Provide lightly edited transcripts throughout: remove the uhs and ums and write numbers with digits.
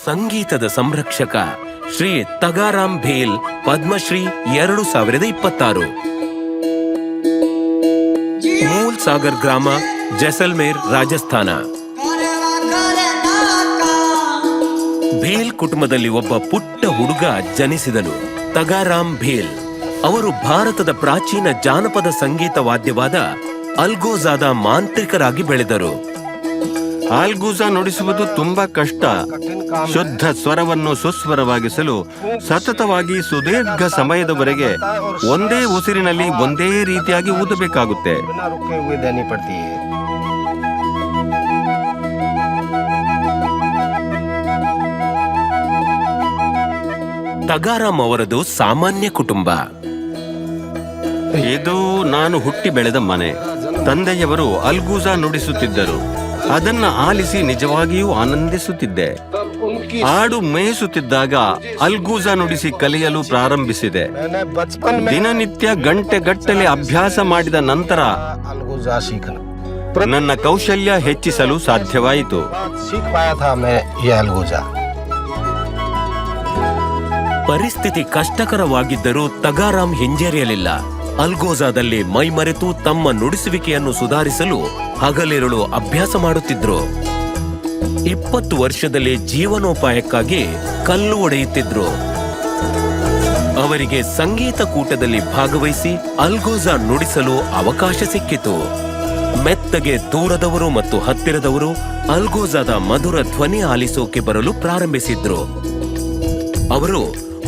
ಸಂಗೀತದ ಸಂರಕ್ಷಕ ಶ್ರೀ ತಗಾರಾಮ್ ಭೇಲ್ ಪದ್ಮಶ್ರೀ 2026. ಮೂಲ್ ಸಾಗರ್ ಗ್ರಾಮ, ಜೈಸಲ್ಮೇರ್, ರಾಜಸ್ಥಾನ. ಭೇಲ್ ಕುಟುಂಬದಲ್ಲಿ ಒಬ್ಬ ಪುಟ್ಟ ಹುಡುಗ ಜನಿಸಿದನು, ತಗಾರಾಮ್ ಭೇಲ್. ಅವರು ಭಾರತದ ಪ್ರಾಚೀನ ಜಾನಪದ ಸಂಗೀತ ವಾದ್ಯವಾದ ಅಲ್ಗೋಜಾದ ಮಾಂತ್ರಿಕರಾಗಿ ಬೆಳೆದರು. ಆಲ್ಗೂಜಾ ನುಡಿಸುವುದು ತುಂಬಾ ಕಷ್ಟ. ಶುದ್ಧ ಸ್ವರವನ್ನು ಸುಸ್ವರವಾಗಿಸಲು ಸತತವಾಗಿ ಸುದೀರ್ಘ ಸಮಯದವರೆಗೆ ಒಂದೇ ಉಸಿರಿನಲ್ಲಿ ಒಂದೇ ರೀತಿಯಾಗಿ ಊದಬೇಕಾಗುತ್ತೆ. ತಗಾರಾಮ್ ಅವರದು ಸಾಮಾನ್ಯ ಕುಟುಂಬ. ಇದು ನಾನು ಹುಟ್ಟಿ ಬೆಳೆದ ಮನೆ. ತಂದೆಯವರು ಅಲ್ಗೂಜಾ ನುಡಿಸುತ್ತಿದ್ದರು. ಅದನ್ನ ಆಲಿಸಿ ನಿಜವಾಗಿಯೂ ಆನಂದಿಸುತ್ತಿದ್ದೆ. ಆಡು ಮೇಯಿಸುತ್ತಿದ್ದಾಗ ಅಲ್ಗೂಜಾ ನುಡಿಸಿ ಕಲಿಯಲು ಪ್ರಾರಂಭಿಸಿದೆ. ದಿನನಿತ್ಯ ಗಂಟೆಗಟ್ಟಲೆ ಅಭ್ಯಾಸ ಮಾಡಿದ ನಂತರ ನನ್ನ ಕೌಶಲ್ಯ ಹೆಚ್ಚಿಸಲು ಸಾಧ್ಯವಾಯಿತು. ಪರಿಸ್ಥಿತಿ ಕಷ್ಟಕರವಾಗಿದ್ದರೂ ತಗಾರಾಮ್ ಹಿಂಜರಿಯಲಿಲ್ಲ. ಅಲ್ಗೋಜಾದಲ್ಲಿ ಮೈಮರೆತು ತಮ್ಮ ನುಡಿಸುವಿಕೆಯನ್ನು ಸುಧಾರಿಸಲು ಹಗಲಿರುಳು ಅಭ್ಯಾಸ ಮಾಡುತ್ತಿದ್ರು. 20 ವರ್ಷದಲ್ಲಿ ಜೀವನೋಪಾಯಕ್ಕಾಗಿ ಕಲ್ಲು ಒಡೆಯುತ್ತಿದ್ರು. ಅವರಿಗೆ ಸಂಗೀತ ಕೂಟದಲ್ಲಿ ಭಾಗವಹಿಸಿ ಅಲ್ಗೋಜಾ ನುಡಿಸಲು ಅವಕಾಶ ಸಿಕ್ಕಿತು. ಮೆತ್ತಗೆ ದೂರದವರು ಮತ್ತು ಹತ್ತಿರದವರು ಅಲ್ಗೋಜಾದ ಮಧುರ ಧ್ವನಿ ಆಲಿಸೋಕೆ ಬರಲು ಪ್ರಾರಂಭಿಸಿದ್ರು. ಅವರು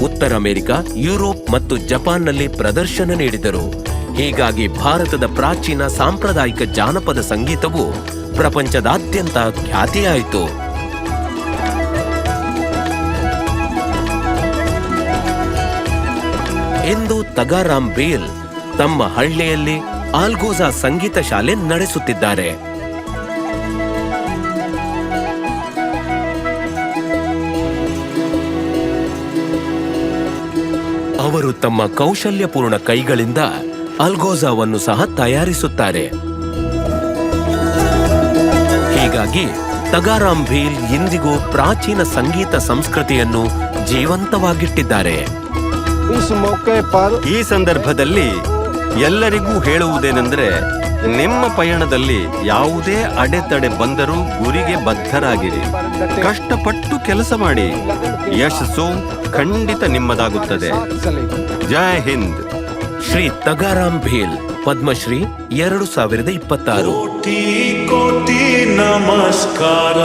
ಉತ್ತರ ಅಮೆರಿಕ, ಯುರೋಪ್ ಮತ್ತು ಜಪಾನ್ನಲ್ಲಿ ಪ್ರದರ್ಶನ ನೀಡಿದರು. ಹೀಗಾಗಿ ಭಾರತದ ಪ್ರಾಚೀನ ಸಾಂಪ್ರದಾಯಿಕ ಜಾನಪದ ಸಂಗೀತವು ಪ್ರಪಂಚದಾದ್ಯಂತ ಖ್ಯಾತಿಯಾಯಿತು. ಇಂದು ತಗಾರಾಮ್ ಭೇಲ್ ತಮ್ಮ ಹಳ್ಳಿಯಲ್ಲಿ ಆಲ್ಗೋಜಾ ಸಂಗೀತ ಶಾಲೆ ನಡೆಸುತ್ತಿದ್ದಾರೆ. ಅವರು ತಮ್ಮ ಕೌಶಲ್ಯಪೂರ್ಣ ಕೈಗಳಿಂದ ಅಲ್ಗೋಜಾವನ್ನು ಸಹ ತಯಾರಿಸುತ್ತಾರೆ. ಹೀಗಾಗಿ ತಗಾರಾಮ್ ಭೇಲ್ ಇಂದಿಗೂ ಪ್ರಾಚೀನ ಸಂಗೀತ ಸಂಸ್ಕೃತಿಯನ್ನು ಜೀವಂತವಾಗಿಟ್ಟಿದ್ದಾರೆ. ಈ ಸಂದರ್ಭದಲ್ಲಿ ಎಲ್ಲರಿಗೂ ಹೇಳುವುದೇನೆಂದರೆ, ನಿಮ್ಮ ಪಯಣದಲ್ಲಿ ಯಾವುದೇ ಅಡೆತಡೆ ಬಂದರೂ ಗುರಿಗೆ ಬದ್ಧರಾಗಿರಿ. ಕಷ್ಟಪಟ್ಟು ಕೆಲಸ ಮಾಡಿ. ಯಶಸ್ಸು ಖಂಡಿತ ನಿಮ್ಮದಾಗುತ್ತದೆ. ಜೈ ಹಿಂದ್. ಶ್ರೀ ತಗಾರಾಮ್ ಭೇಲ್ ಪದ್ಮಶ್ರೀ 2026. ಕೋಟಿ ಕೋಟಿ ನಮಸ್ಕಾರ.